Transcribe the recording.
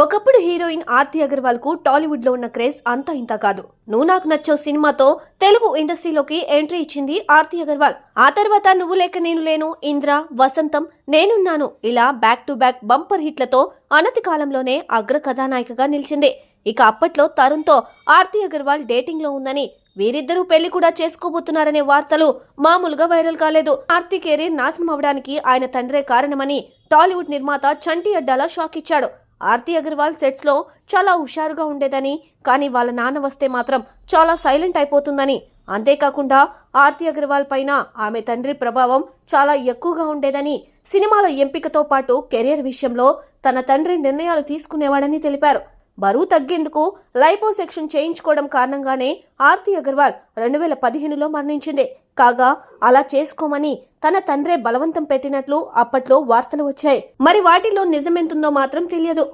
ఒకప్పుడు హీరోయిన్ ఆర్తి అగర్వాల్ కు టాలీవుడ్ లో ఉన్న క్రేజ్ అంతా ఇంత కాదు. నువ్వు నాకు నచ్చావు సినిమాతో తెలుగు ఇండస్ట్రీలోకి ఎంట్రీ ఇచ్చింది ఆర్తి అగర్వాల్. ఆ తర్వాత నువ్వు లేక నేను లేను, ఇంద్ర, వసంతం, నేనున్నాను ఇలా బ్యాక్ టు బ్యాక్ బంపర్ హిట్లతో అనతి కాలంలోనే అగ్ర కథానాయికగా నిలిచింది. ఇక అప్పట్లో తరుణ్ తో ఆర్తి అగర్వాల్ డేటింగ్ లో ఉందని, వీరిద్దరూ పెళ్లి కూడా చేసుకోబోతున్నారనే వార్తలు మామూలుగా వైరల్ కాలేదు. ఆర్తి కెరీర్ నాశనం అవడానికి ఆయన తండ్రే కారణమని టాలీవుడ్ నిర్మాత చంటి అడ్డాల షాక్ ఇచ్చాడు. ఆర్తి అగర్వాల్ సెట్స్ లో చాలా హుషారుగా ఉండేదని, కానీ వాళ్ళ నాన్న వస్తే మాత్రం చాలా సైలెంట్ అయిపోతుందని, అంతేకాకుండా ఆర్తి అగర్వాల్ పైన ఆమె తండ్రి ప్రభావం చాలా ఎక్కువగా ఉండేదని, సినిమాల ఎంపికతో పాటు కెరీర్ విషయంలో తన తండ్రి నిర్ణయాలు తీసుకునేవాడని తెలిపారు. బరువు తగ్గేందుకు లైపోసెక్షన్ చేయించుకోవడం కారణంగానే ఆర్తి అగర్వాల్ 2015లో మరణించింది. కాగా అలా చేసుకోమని తన తండ్రే బలవంతం పెట్టినట్లు అప్పట్లో వార్తలు వచ్చాయి. మరి వాటిలో నిజమెంతుందో మాత్రం తెలియదు.